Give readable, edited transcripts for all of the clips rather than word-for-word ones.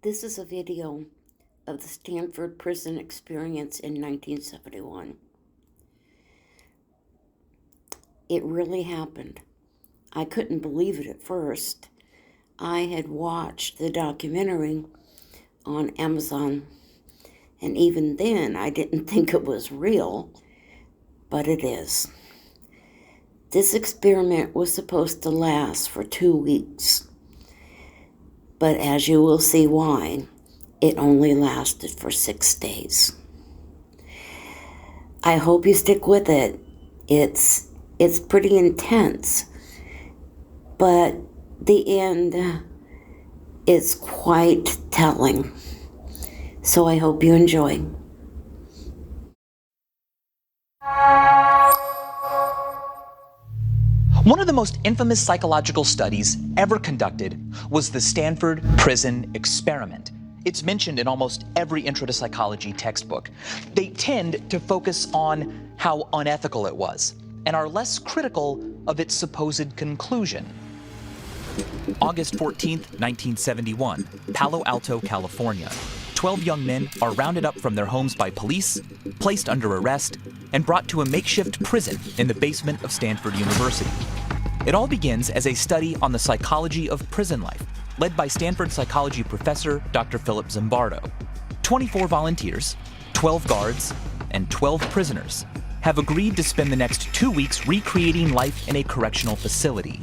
This is a video of the Stanford prison experience in 1971. It really happened. I couldn't believe it at first. I had watched the documentary on Amazon, and even then I didn't think it was real, but it is. This experiment was supposed to last for 2 weeks, but as you will see why, it only lasted for 6 days. I hope you stick with it. It's pretty intense, but the end is quite telling. So I hope you enjoy. One of the most infamous psychological studies ever conducted was the Stanford prison experiment. It's mentioned in almost every intro to psychology textbook. They tend to focus on how unethical it was and are less critical of its supposed conclusion. August 14th, 1971, Palo Alto, California. 12 young men are rounded up from their homes by police, placed under arrest, and brought to a makeshift prison in the basement of Stanford University. It all begins as a study on the psychology of prison life, led by Stanford psychology professor Dr. Philip Zimbardo. 24 volunteers, 12 guards, and 12 prisoners have agreed to spend the next 2 weeks recreating life in a correctional facility.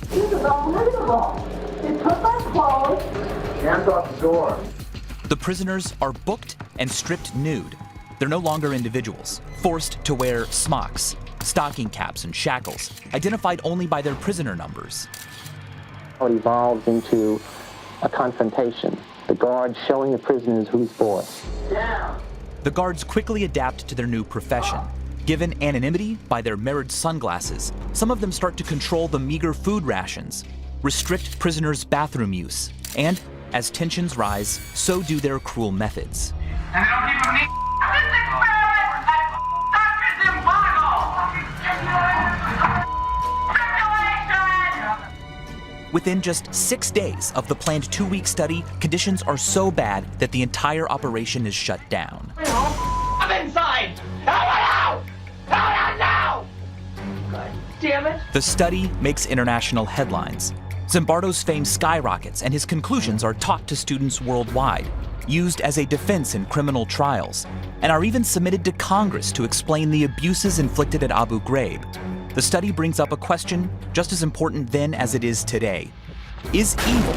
This is unbelievable. They took my clothes. Hands off the door. The prisoners are booked and stripped nude. They're no longer individuals, forced to wear smocks, stocking caps, and shackles, identified only by their prisoner numbers. It evolved into a confrontation. The guards showing the prisoners who's boss. Down. The guards quickly adapt to their new profession. Given anonymity by their mirrored sunglasses, some of them start to control the meager food rations, restrict prisoners' bathroom use, and as tensions rise, so do their cruel methods. Within just 6 days of the planned 2-week study, conditions are so bad that the entire operation is shut down. I'm inside! Out! Now! God damn it! The study makes international headlines. Zimbardo's fame skyrockets, and his conclusions are taught to students worldwide, used as a defense in criminal trials, and are even submitted to Congress to explain the abuses inflicted at Abu Ghraib. The study brings up a question just as important then as it is today. Is evil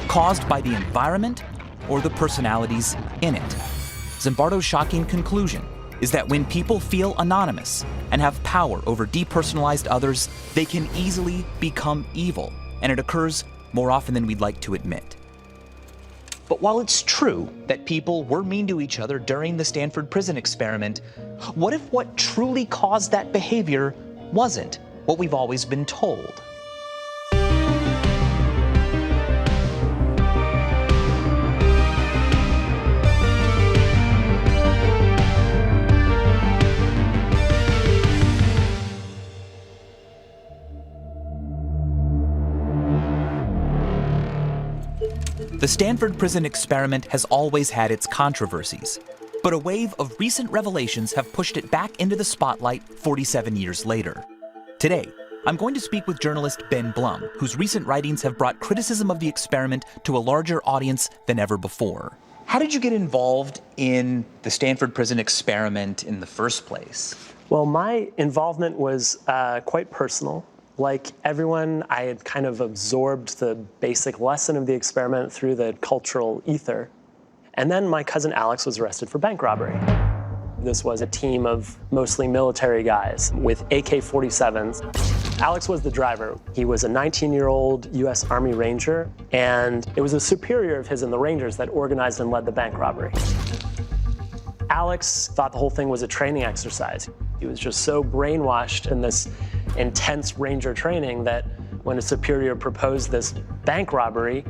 caused by the environment or the personalities in it? Zimbardo's shocking conclusion is that when people feel anonymous and have power over depersonalized others, they can easily become evil, and it occurs more often than we'd like to admit. But while it's true that people were mean to each other during the Stanford prison experiment, what if what truly caused that behavior wasn't what we've always been told? The Stanford prison experiment has always had its controversies, but a wave of recent revelations have pushed it back into the spotlight 47 years later. Today, I'm going to speak with journalist Ben Blum, whose recent writings have brought criticism of the experiment to a larger audience than ever before. How did you get involved in the Stanford prison experiment in the first place? Well, my involvement was quite personal. Like everyone, I had kind of absorbed the basic lesson of the experiment through the cultural ether. And then my cousin Alex was arrested for bank robbery. This was a team of mostly military guys with AK-47s. Alex was the driver. He was a 19-year-old U.S. Army Ranger, and it was a superior of his in the Rangers that organized and led the bank robbery. Alex thought the whole thing was a training exercise. He was just so brainwashed in this intense Ranger training that when a superior proposed this bank robbery,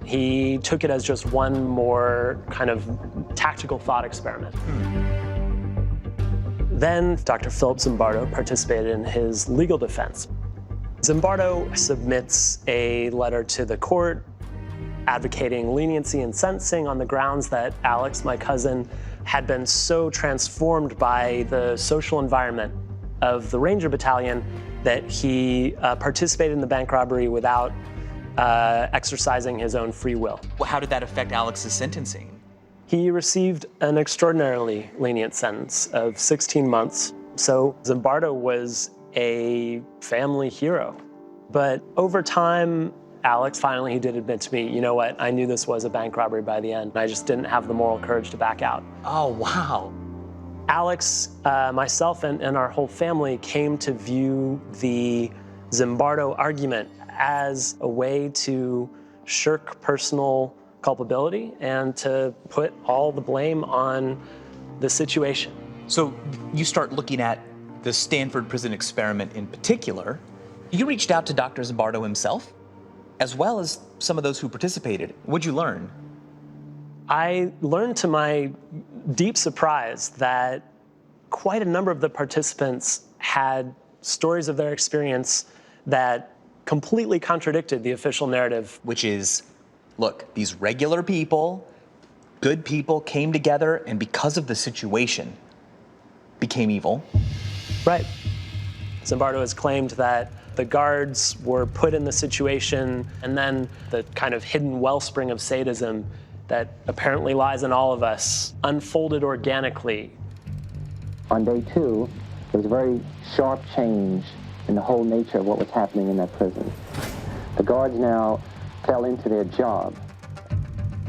he took it as just one more kind of tactical thought experiment. Then Dr. Philip Zimbardo participated in his legal defense. Zimbardo submits a letter to the court advocating leniency in sentencing on the grounds that Alex, my cousin, had been so transformed by the social environment of the Ranger Battalion that he participated in the bank robbery without exercising his own free will. Well, how did that affect Alex's sentencing? He received an extraordinarily lenient sentence of 16 months. So Zimbardo was a family hero. But over time, Alex finally, he did admit to me, you know what, I knew this was a bank robbery by the end. I just didn't have the moral courage to back out. Oh, wow. Alex, myself, and our whole family came to view the Zimbardo argument as a way to shirk personal culpability and to put all the blame on the situation. So you start looking at the Stanford prison experiment in particular. You reached out to Dr. Zimbardo himself, as well as some of those who participated. What'd you learn? I learned to my deep surprise that quite a number of the participants had stories of their experience that completely contradicted the official narrative. Which is, look, these regular people, good people, came together and because of the situation, became evil. Right. Zimbardo has claimed that the guards were put in the situation, and then the kind of hidden wellspring of sadism that apparently lies in all of us unfolded organically. On day 2, there was a very sharp change in the whole nature of what was happening in that prison. The guards now fell into their job.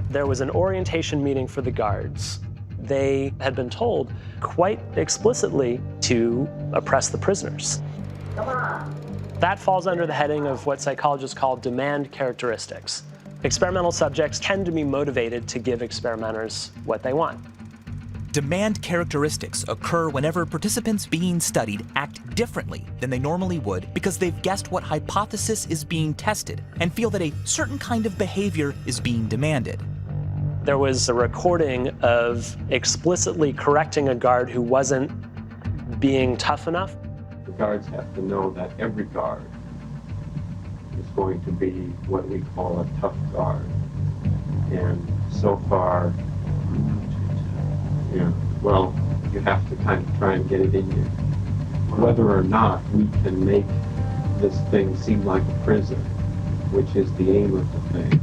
There was an orientation meeting for the guards. They had been told quite explicitly to oppress the prisoners. Come on. That falls under the heading of what psychologists call demand characteristics. Experimental subjects tend to be motivated to give experimenters what they want. Demand characteristics occur whenever participants being studied act differently than they normally would because they've guessed what hypothesis is being tested and feel that a certain kind of behavior is being demanded. There was a recording of explicitly correcting a guard who wasn't being tough enough. The guards have to know that every guard is going to be what we call a tough guard. And so far, well, you have to kind of try and get it in you. Whether or not we can make this thing seem like a prison, which is the aim of the thing,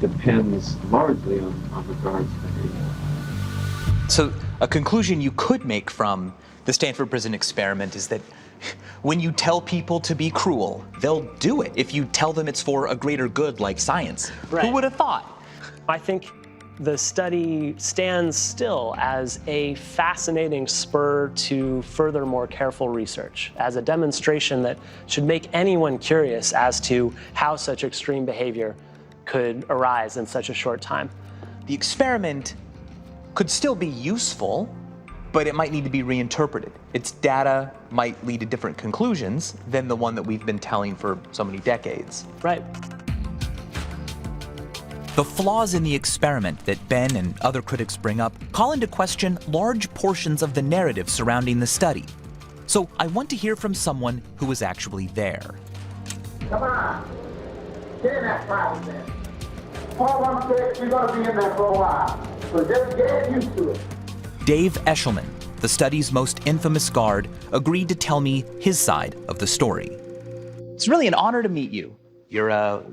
depends largely on the guard's behavior. So a conclusion you could make from the Stanford prison experiment is that when you tell people to be cruel, they'll do it if you tell them it's for a greater good like science. Right. Who would have thought? I think the study stands still as a fascinating spur to further more careful research, as a demonstration that should make anyone curious as to how such extreme behavior could arise in such a short time. The experiment could still be useful, but it might need to be reinterpreted. Its data might lead to different conclusions than the one that we've been telling for so many decades. Right. The flaws in the experiment that Ben and other critics bring up call into question large portions of the narrative surrounding the study. So I want to hear from someone who was actually there. Come on. Get in that closet then. Paul, I'm scared you're going to be in there for a while. So just get used to it. Dave Eshelman, the study's most infamous guard, agreed to tell me his side of the story. It's really an honor to meet you. You're a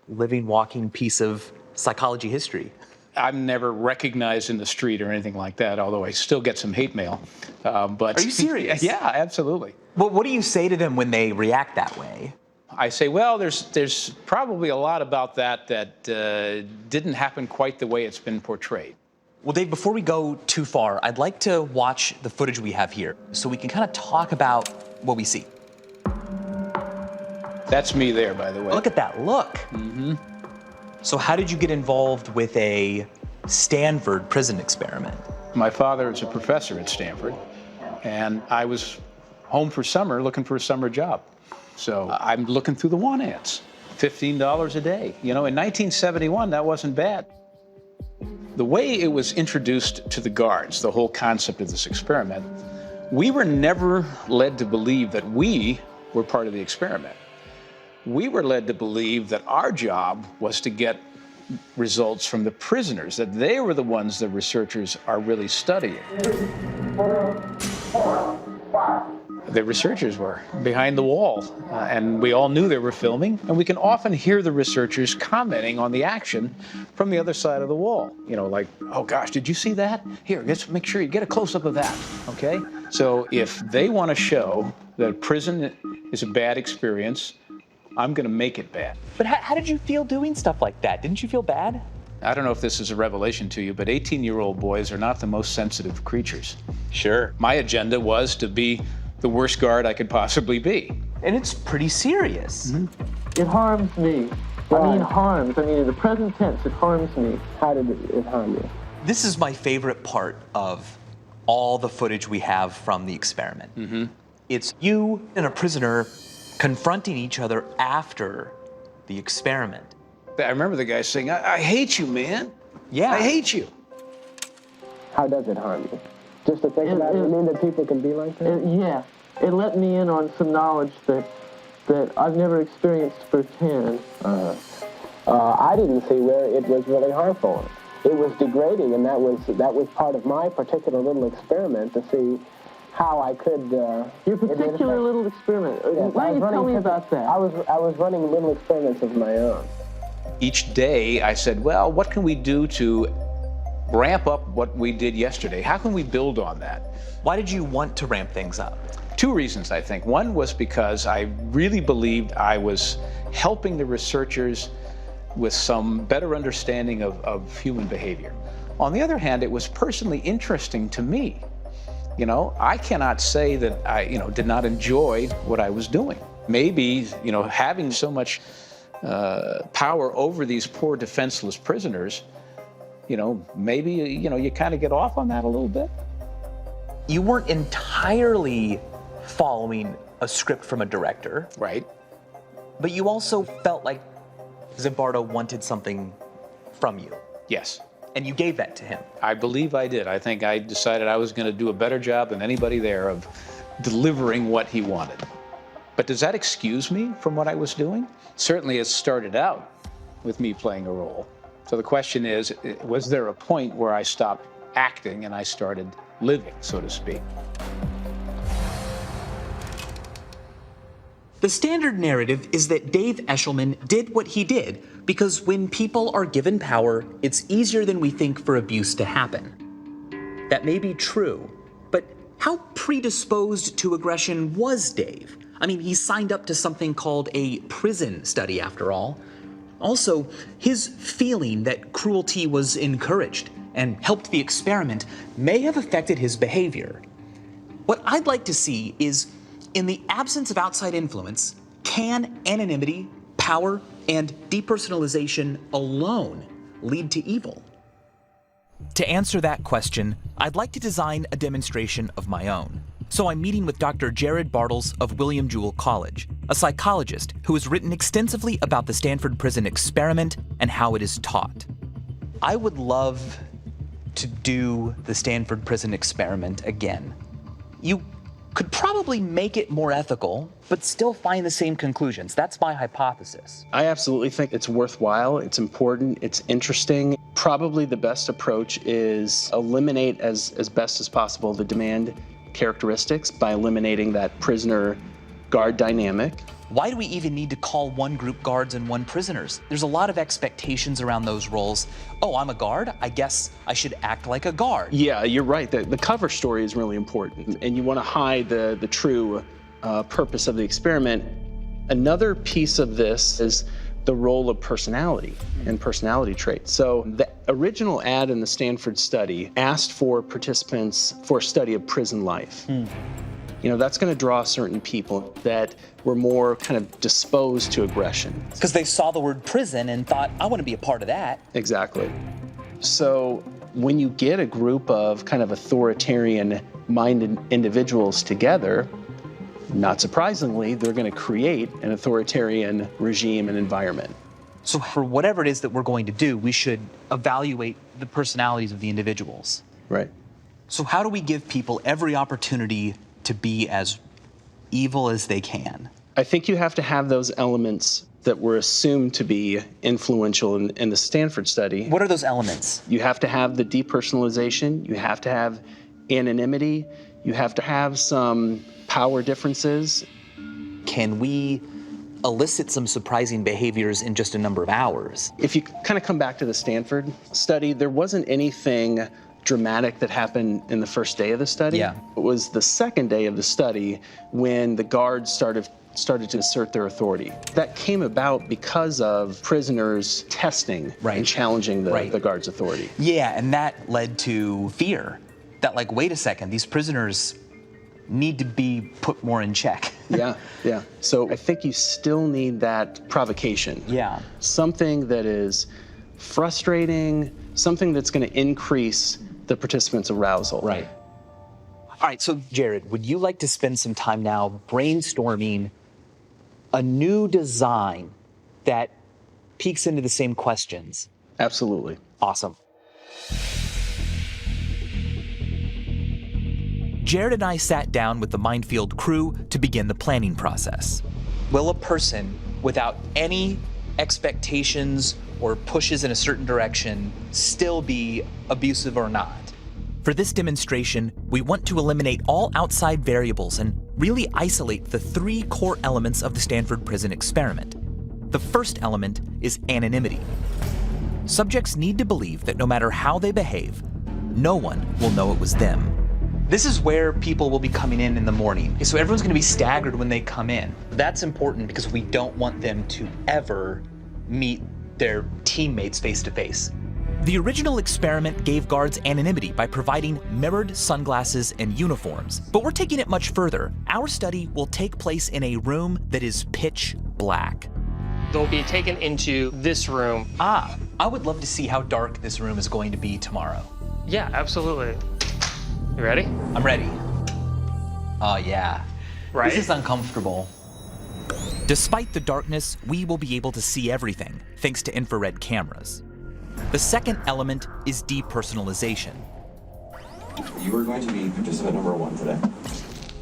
living, walking piece of psychology history. I'm never recognized in the street or anything like that, although I still get some hate mail. But Are you serious? Yeah, absolutely. Well, what do you say to them when they react that way? I say, well, there's probably a lot about that didn't happen quite the way it's been portrayed. Well, Dave, before we go too far, I'd like to watch the footage we have here so we can kind of talk about what we see. That's me there, by the way. Look at that look. Mm-hmm. So how did you get involved with a Stanford prison experiment? My father is a professor at Stanford, and I was home for summer looking for a summer job. So I'm looking through the want ads, $15 a day. You know, in 1971, that wasn't bad. The way it was introduced to the guards, the whole concept of this experiment, we were never led to believe that we were part of the experiment. we were led to believe that our job was to get results from the prisoners, that they were the ones the researchers are really studying. The researchers were behind the wall, and we all knew they were filming, and we can often hear the researchers commenting on the action from the other side of the wall. You know, like, oh gosh, did you see that? Here, let's make sure you get a close-up of that, okay? So if they want to show that prison is a bad experience, I'm going to make it bad. But how did you feel doing stuff like that? Didn't you feel bad? I don't know if this is a revelation to you, but 18-year-old boys are not the most sensitive creatures. Sure. My agenda was to be the worst guard I could possibly be. And it's pretty serious. Mm-hmm. It harms me. I mean, harms. I mean, in the present tense, it harms me. How did it harm you? This is my favorite part of all the footage we have from the experiment. Mm-hmm. It's you and a prisoner confronting each other after the experiment. I remember the guy saying, I hate you, man. Yeah. I hate you. How does it harm you? Just to think about it, you mean that people can be like that? Yeah. It let me in on some knowledge that I've never experienced firsthand. I didn't see where it was really harmful. It was degrading, and that was part of my particular little experiment to see how I could... Your particular little experiment. Yes, Why don't you tell me about that? I was running little experiments of my own. Each day I said, well, what can we do to ramp up what we did yesterday? How can we build on that? Why did you want to ramp things up? Two reasons, I think. One was because I really believed I was helping the researchers with some better understanding of human behavior. On the other hand, it was personally interesting to me. You know, I cannot say that I, did not enjoy what I was doing. Maybe, having so much power over these poor defenseless prisoners, maybe, you kind of get off on that a little bit. You weren't entirely following a script from a director. Right. But you also felt like Zimbardo wanted something from you. Yes. And you gave that to him. I believe I did. I think I decided I was going to do a better job than anybody there of delivering what he wanted. But does that excuse me from what I was doing? Certainly it started out with me playing a role. So the question is, was there a point where I stopped acting and I started living, so to speak? The standard narrative is that Dave Eshelman did what he did because when people are given power, it's easier than we think for abuse to happen. That may be true, but how predisposed to aggression was Dave? I mean, he signed up to something called a prison study, after all. Also, his feeling that cruelty was encouraged and helped the experiment may have affected his behavior. What I'd like to see is, in the absence of outside influence, can anonymity, power, and depersonalization alone lead to evil? To answer that question, I'd like to design a demonstration of my own. So I'm meeting with Dr. Jared Bartles of William Jewell College, a psychologist who has written extensively about the Stanford prison experiment and how it is taught. I would love to do the Stanford prison experiment again. You could probably make it more ethical, but still find the same conclusions. That's my hypothesis. I absolutely think it's worthwhile, it's important, it's interesting. Probably the best approach is eliminate as best as possible the demand characteristics by eliminating that prisoner-guard dynamic. Why do we even need to call one group guards and one prisoners? There's a lot of expectations around those roles. Oh, I'm a guard, I guess I should act like a guard. Yeah, you're right. The cover story is really important, and you want to hide the true purpose of the experiment. Another piece of this is the role of personality and personality traits. So the original ad in the Stanford study asked for participants for a study of prison life. That's going to draw certain people that were more kind of disposed to aggression. Because they saw the word prison and thought, I want to be a part of that. Exactly. So when you get a group of kind of authoritarian-minded individuals together, not surprisingly, they're going to create an authoritarian regime and environment. So for whatever it is that we're going to do, we should evaluate the personalities of the individuals. Right. So how do we give people every opportunity to be as evil as they can? I think you have to have those elements that were assumed to be influential in the Stanford study. What are those elements? You have to have the depersonalization, you have to have anonymity, you have to have some power differences. Can we elicit some surprising behaviors in just a number of hours? If you kind of come back to the Stanford study, there wasn't anything dramatic that happened in the first day of the study. Yeah. It was the second day of the study when the guards started to assert their authority. That came about because of prisoners testing and challenging the guards' authority. Yeah, and that led to fear. That, like, wait a second, these prisoners need to be put more in check. Yeah. So I think you still need that provocation. Yeah. Something that is frustrating, something that's going to increase the participants' arousal. Right. All right, so Jared, would you like to spend some time now brainstorming a new design that peeks into the same questions? Absolutely. Awesome. Jared and I sat down with the Minefield crew to begin the planning process. Will a person without any expectations or pushes in a certain direction still be abusive or not? For this demonstration, we want to eliminate all outside variables and really isolate the 3 core elements of the Stanford Prison experiment. The first element is anonymity. Subjects need to believe that no matter how they behave, no one will know it was them. This is where people will be coming in the morning. So everyone's gonna be staggered when they come in. That's important because we don't want them to ever meet their teammates face to face. The original experiment gave guards anonymity by providing mirrored sunglasses and uniforms, but we're taking it much further. Our study will take place in a room that is pitch black. They'll be taken into this room. I would love to see how dark this room is going to be tomorrow. Yeah, absolutely. You ready? I'm ready. Oh yeah. Right? This is uncomfortable. Despite the darkness, we will be able to see everything, thanks to infrared cameras. The second element is depersonalization. You are going to be participant number 1 today.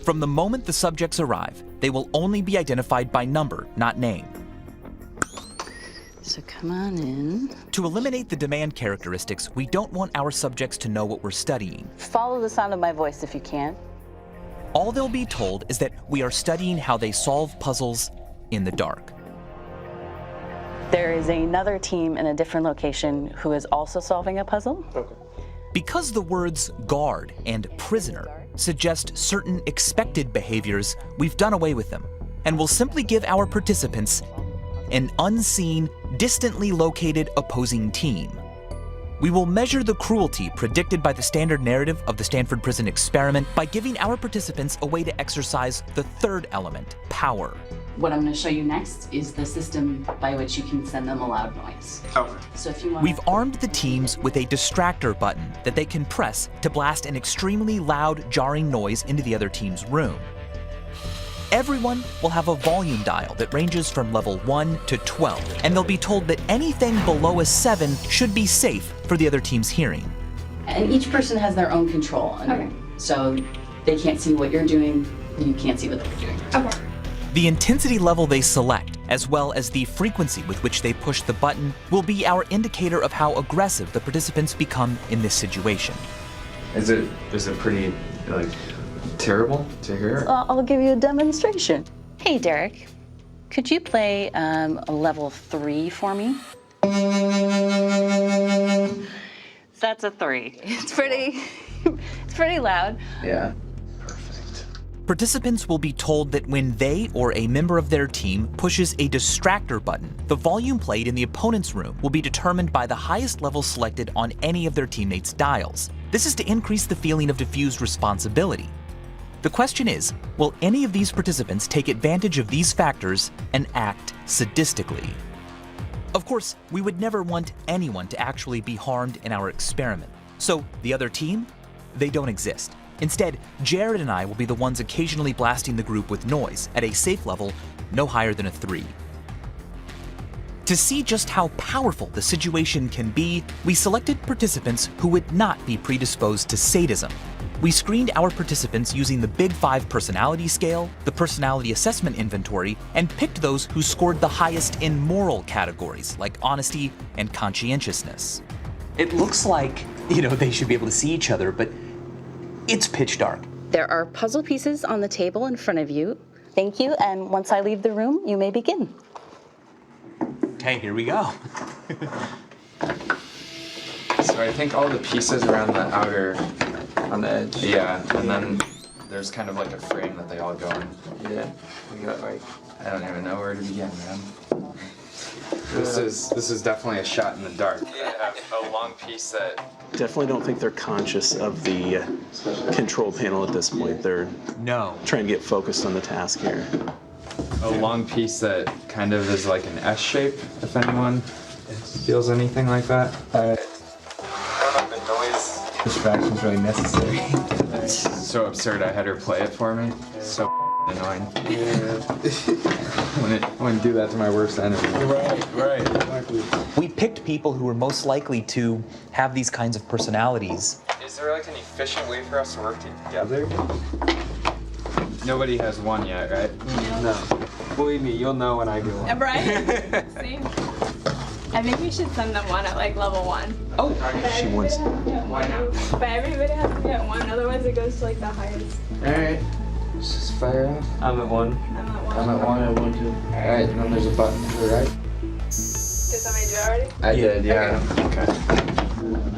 From the moment the subjects arrive, they will only be identified by number, not name. So come on in. To eliminate the demand characteristics, we don't want our subjects to know what we're studying. Follow the sound of my voice if you can. All they'll be told is that we are studying how they solve puzzles in the dark. There is another team in a different location who is also solving a puzzle. Okay. Because the words guard and prisoner suggest certain expected behaviors, we've done away with them, and we'll simply give our participants an unseen, distantly located opposing team. We will measure the cruelty predicted by the standard narrative of the Stanford Prison experiment by giving our participants a way to exercise the third element, power. What I'm going to show you next is the system by which you can send them a loud noise. Okay. So if you want, We've armed the teams with a distractor button that they can press to blast an extremely loud, jarring noise into the other team's room. Everyone will have a volume dial that ranges from level 1 to 12, and they'll be told that anything below a 7 should be safe for the other team's hearing. and each person has their own control. Okay. So they can't see what you're doing, you can't see what they're doing. Okay. The intensity level they select, as well as the frequency with which they push the button, will be our indicator of how aggressive the participants become in this situation. Is it pretty, like, terrible to hear? I'll give you a demonstration. Hey, Derek, could you play a level 3 for me? That's a 3. It's pretty loud. Yeah. Participants will be told that when they or a member of their team pushes a distractor button, the volume played in the opponent's room will be determined by the highest level selected on any of their teammates' dials. This is to increase the feeling of diffused responsibility. The question is, will any of these participants take advantage of these factors and act sadistically? Of course, we would never want anyone to actually be harmed in our experiment. So the other team, they don't exist. Instead, Jared and I will be the ones occasionally blasting the group with noise at a safe level no higher than a 3. To see just how powerful the situation can be, we selected participants who would not be predisposed to sadism. We screened our participants using the Big Five personality scale, the personality assessment inventory, and picked those who scored the highest in moral categories like honesty and conscientiousness. It looks like, they should be able to see each other, but it's pitch dark. There are puzzle pieces on the table in front of you. Thank you, and once I leave the room, you may begin. Okay, here we go. So I think all the pieces around the outer, on the edge. Yeah, and then there's kind of like a frame that they all go in. Yeah, we got like, I don't even know where to begin, man. This is definitely a shot in the dark. You have a long piece that... Definitely don't think they're conscious of the control panel at this point. They're trying to get focused on the task here. A long piece that kind of is like an S shape, if anyone feels anything like that. I don't know if the noise distraction's really necessary. It's so absurd I had her play it for me. So annoying. Yeah. I wouldn't do that to my worst enemy. Right, exactly. We picked people who were most likely to have these kinds of personalities. Is there like an efficient way for us to work together? Nobody has one yet, right? No. Believe me, you'll know when I do one. Right? Same. I think we should send them one at like level 1. Oh, she wants. Why not? But everybody has to get one, otherwise it goes to like the highest. Alright. Let's just fire off. I'm at 1. I'm at 1. I'm at 1. I'm at 1 too. Alright, and then there's a button to the right. Did somebody do it already? I did, yeah. Okay.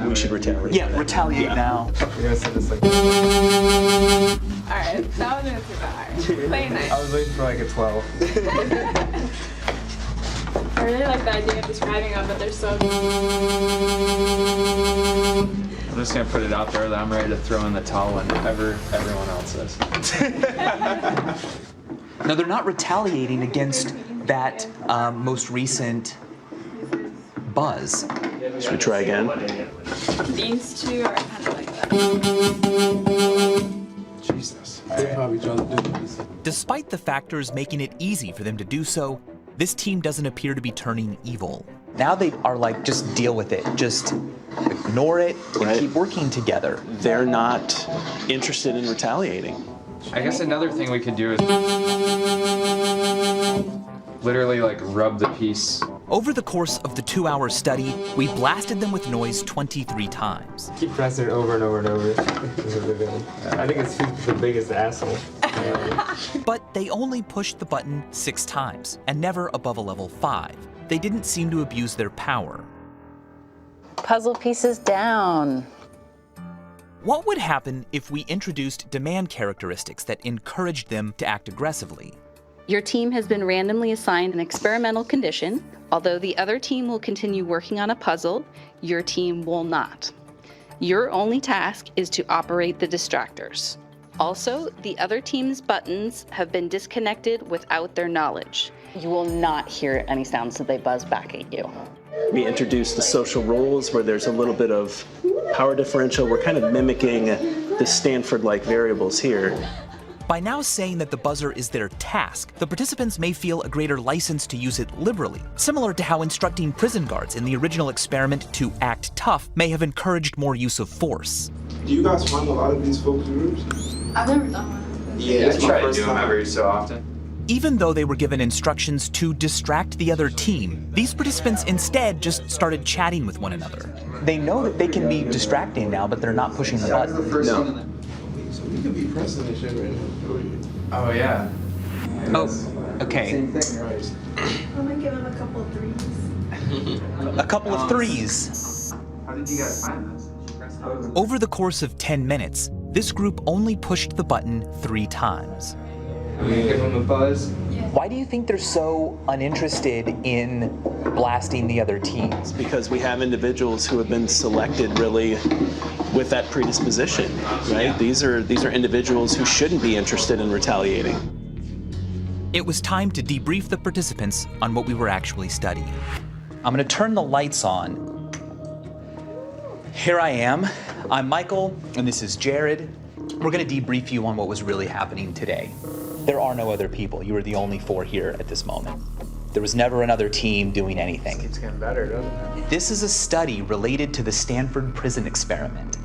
We should retaliate. Yeah, retaliate now. You're gonna send this like... Alright, that wasn't super hard. Play nice. I was waiting for like a 12. I really like the idea of describing them, but they're so... I'm just gonna put it out there that I'm ready to throw in the towel whenever everyone else is. No, they're not retaliating against that most recent buzz. Should we try again? These two are kind of like that. Jesus. They probably trying to do this. Despite the factors making it easy for them to do so, this team doesn't appear to be turning evil. Now they are like, just deal with it. Just ignore it and keep working together. They're not interested in retaliating. I guess another thing we could do is literally like rub the piece. Over the course of the 2-hour study, we blasted them with noise 23 times. Keep pressing it over and over and over. I think it's who's the biggest asshole. But they only pushed the button 6 times, and never above a level 5. They didn't seem to abuse their power. Puzzle pieces down. What would happen if we introduced demand characteristics that encouraged them to act aggressively? Your team has been randomly assigned an experimental condition. Although the other team will continue working on a puzzle, your team will not. Your only task is to operate the distractors. Also, the other team's buttons have been disconnected without their knowledge. You will not hear any sounds that they buzz back at you. We introduced the social roles where there's a little bit of power differential. We're kind of mimicking the Stanford-like variables here. By now saying that the buzzer is their task, the participants may feel a greater license to use it liberally, similar to how instructing prison guards in the original experiment to act tough may have encouraged more use of force. Do you guys find a lot of these focus groups? I've never done one. Yeah, I try to do them every so often. Even though they were given instructions to distract the other team, these participants instead just started chatting with one another. They know that they can be distracting now, but they're not pushing the button. No. So we could be pressing this shit right now. Oh, yeah. Oh, okay. Same thing, right? I'm gonna give him a couple of 3s. A couple of 3s. How did you guys find this? Over the course of 10 minutes, this group only pushed the button 3 times. I'm gonna give them a buzz. Why do you think they're so uninterested in blasting the other teams? Because we have individuals who have been selected really with that predisposition, right? Yeah. These are individuals who shouldn't be interested in retaliating. It was time to debrief the participants on what we were actually studying. I'm gonna turn the lights on. Here I am. I'm Michael, and this is Jared. We're gonna debrief you on what was really happening today. There are no other people. You are the only 4 here at this moment. There was never another team doing anything. It's getting better, doesn't it? This is a study related to the Stanford prison experiment.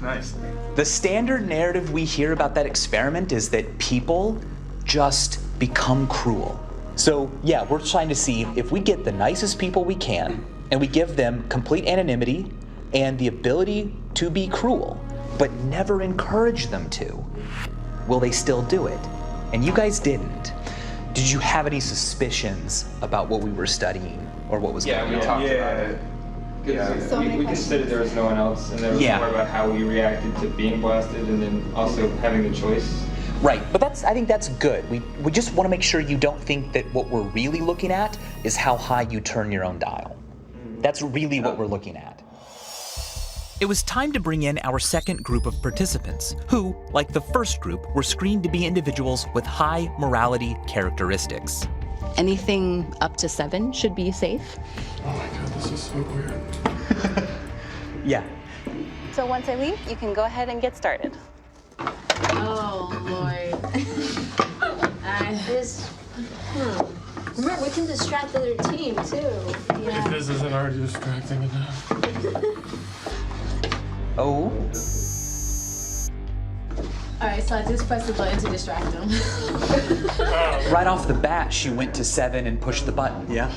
Nice. The standard narrative we hear about that experiment is that people just become cruel. So yeah, we're trying to see if we get the nicest people we can and we give them complete anonymity and the ability to be cruel, but never encourage them to, will they still do it? And you guys didn't. Did you have any suspicions about what we were studying or what was going on? Yeah, we talked about it. So many we considered there was no one else, and there was more about how we reacted to being blasted, and then also having the choice. Right, but I think that's good. We just want to make sure you don't think that what we're really looking at is how high you turn your own dial. That's really what we're looking at. It was time to bring in our second group of participants, who, like the first group, were screened to be individuals with high morality characteristics. Anything up to 7 should be safe. Oh my God, this is so weird. Yeah. So once I leave, you can go ahead and get started. Oh, Lord. Remember, we can distract the other team, too. If this isn't already distracting enough. Oh. All right, so I just pressed the button to distract them. Right off the bat, she went to 7 and pushed the button. Yeah.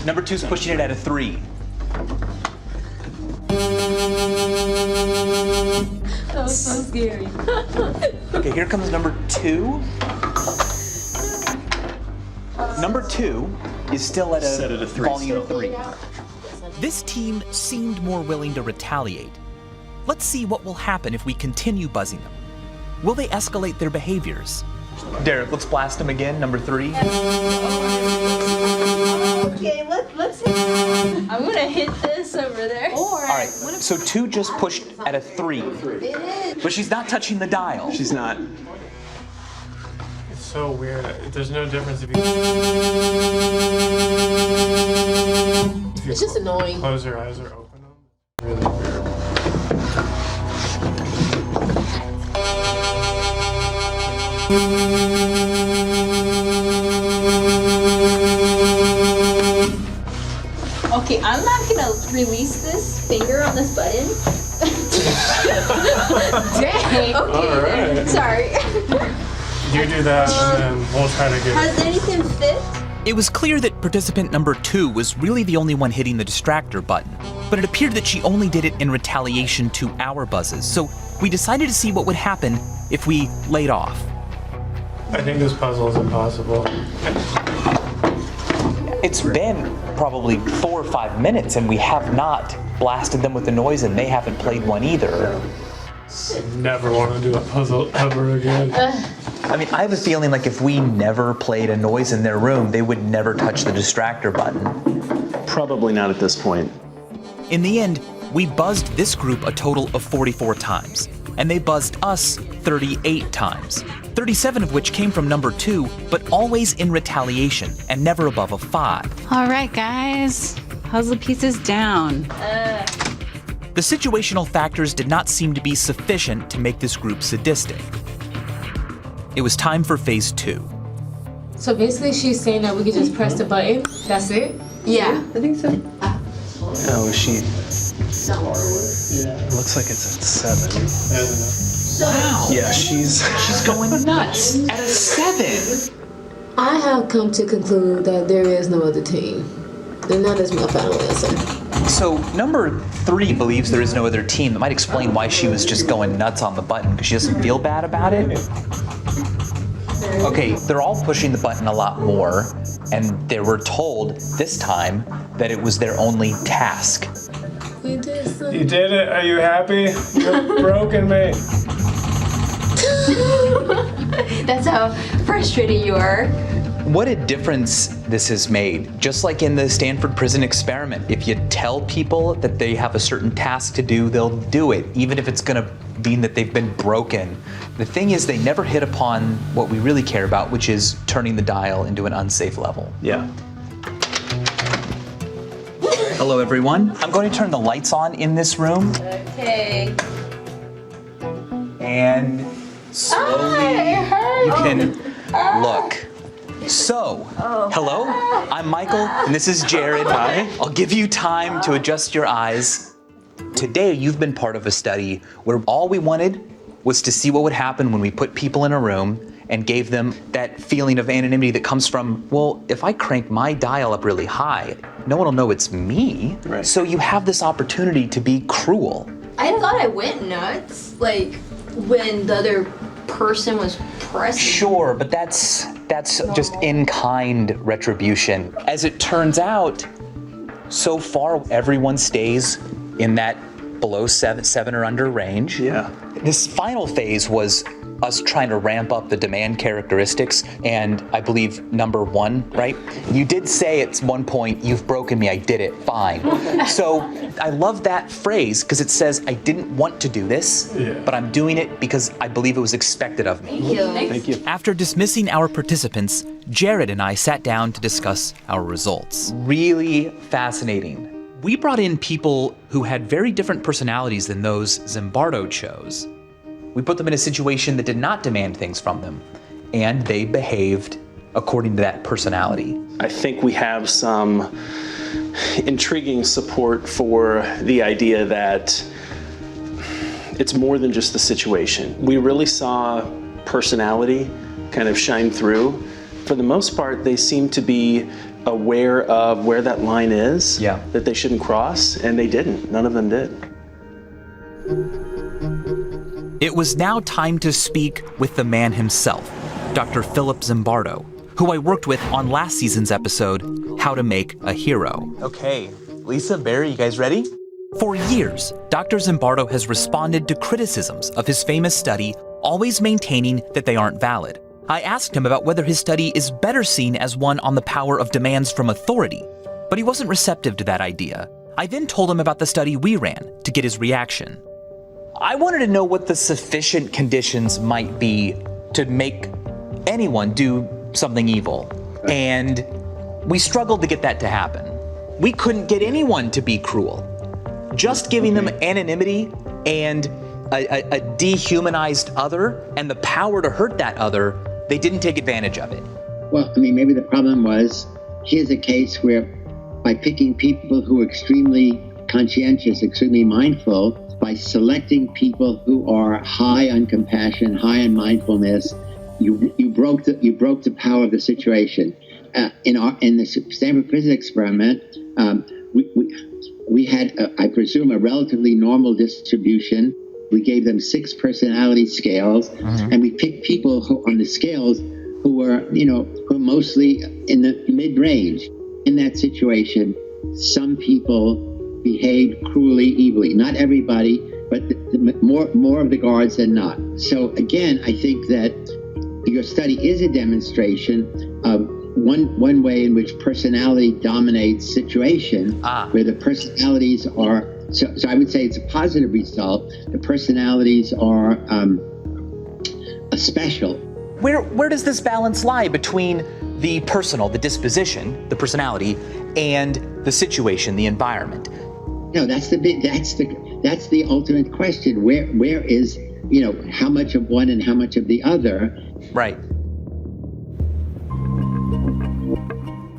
Number 2's pushing it at a 3. That was so scary. Okay, here comes number 2. Number 2 is still at a volume 3. This team seemed more willing to retaliate. Let's see what will happen if we continue buzzing them. Will they escalate their behaviors? Derek, let's blast them again, number 3. Okay, let's hit. I'm gonna hit this over there. All right, so 2 just pushed at a 3. But she's not touching the dial. She's not. It's so weird. There's no difference if you It's just annoying. Close your eyes or open them. Really weird. Okay, I'm not gonna release this finger on this button. Dang. Okay. All right. Sorry. You do that, and then we'll try to get. Has anything fit? It was clear that participant number 2 was really the only one hitting the distractor button, but it appeared that she only did it in retaliation to our buzzes, so we decided to see what would happen if we laid off. I think this puzzle is impossible. It's been probably 4 or 5 minutes and we have not blasted them with the noise and they haven't played one either. Never want to do a puzzle ever again. I mean, I have a feeling like if we never played a noise in their room, they would never touch the distractor button. Probably not at this point. In the end, we buzzed this group a total of 44 times, and they buzzed us 38 times, 37 of which came from number 2, but always in retaliation and never above a 5. All right, guys. Puzzle pieces down. The situational factors did not seem to be sufficient to make this group sadistic. It was time for phase 2. So basically she's saying that we could just press the button. That's it? Yeah, I think so. Oh, she. It looks like it's at 7. Wow. Yeah, she's going nuts at a 7. I have come to conclude that there is no other team. And that is my final answer. So number 3 believes there is no other team. That might explain why she was just going nuts on the button, because she doesn't feel bad about it. Okay, they're all pushing the button a lot more, and they were told this time that it was their only task. We did something. You did it. Are you happy? You're broken me. That's how frustrated you are. What a difference this has made. Just like in the Stanford prison experiment, if you tell people that they have a certain task to do, they'll do it, even if it's gonna mean that they've been broken. The thing is, they never hit upon what we really care about, which is turning the dial into an unsafe level. Yeah. Hello, everyone. I'm going to turn the lights on in this room. Okay. And slowly you can look. So, hello, I'm Michael, and this is Jared. Hi. I'll give you time to adjust your eyes. Today, you've been part of a study where all we wanted was to see what would happen when we put people in a room and gave them that feeling of anonymity that comes from, well, if I crank my dial up really high, no one will know it's me. Right. So you have this opportunity to be cruel. I thought I went nuts, like when the other person was pressing. Sure, but that's just in-kind retribution. As it turns out, so far everyone stays in that below seven or under range. Yeah. This final phase was us trying to ramp up the demand characteristics, and I believe number 1, right? You did say at one point, "You've broken me, I did it, fine." So I love that phrase because it says, I didn't want to do this, but I'm doing it because I believe it was expected of me. Thank you. Thank you. After dismissing our participants, Jared and I sat down to discuss our results. Really fascinating. We brought in people who had very different personalities than those Zimbardo chose. We put them in a situation that did not demand things from them, and they behaved according to that personality. I think we have some intriguing support for the idea that it's more than just the situation. We really saw personality kind of shine through. For the most part, they seem to be aware of where that line is, that they shouldn't cross, and they didn't. None of them did. It was now time to speak with the man himself, Dr. Philip Zimbardo, who I worked with on last season's episode, How to Make a Hero. Okay, Lisa, Barry, you guys ready? For years, Dr. Zimbardo has responded to criticisms of his famous study, always maintaining that they aren't valid. I asked him about whether his study is better seen as one on the power of demands from authority, but he wasn't receptive to that idea. I then told him about the study we ran to get his reaction. I wanted to know what the sufficient conditions might be to make anyone do something evil. And we struggled to get that to happen. We couldn't get anyone to be cruel. Just giving them anonymity and a dehumanized other and the power to hurt that other, they didn't take advantage of it. Well, I mean, maybe the problem was, here's a case where by picking people who are extremely conscientious, extremely mindful, by selecting people who are high on compassion, high on mindfulness, you broke the power of the situation. In the Stanford prison experiment, we had, I presume, a relatively normal distribution. We gave them 6 personality scales, and we picked people who, on the scales, who were mostly in the mid-range. In that situation, some people behaved cruelly, evilly. Not everybody, but more of the guards than not. So again, I think that your study is a demonstration of one way in which personality dominates situation, where the personalities are. So I would say it's a positive result. The personalities are special. Where does this balance lie between the personal, the disposition, the personality, and the situation, the environment? No, that's the ultimate question. Where is, how much of one and how much of the other? Right.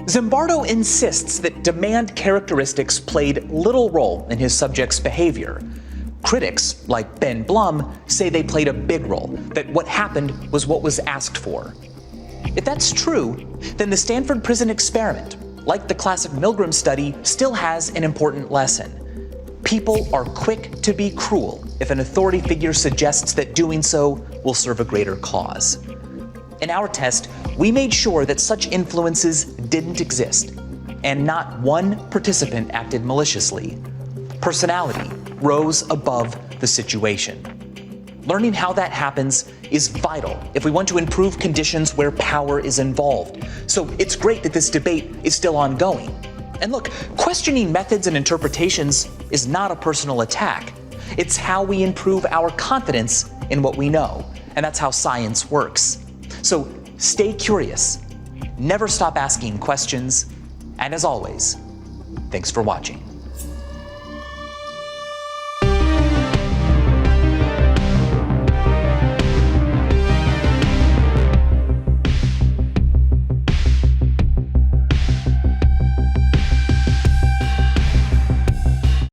Zimbardo insists that demand characteristics played little role in his subject's behavior. Critics, like Ben Blum, say they played a big role, that what happened was what was asked for. If that's true, then the Stanford prison experiment, like the classic Milgram study, still has an important lesson. People are quick to be cruel if an authority figure suggests that doing so will serve a greater cause. In our test, we made sure that such influences didn't exist, and not one participant acted maliciously. Personality rose above the situation. Learning how that happens is vital if we want to improve conditions where power is involved. So it's great that this debate is still ongoing. And look, questioning methods and interpretations is not a personal attack. It's how we improve our confidence in what we know, and that's how science works. So stay curious, never stop asking questions, and as always, thanks for watching.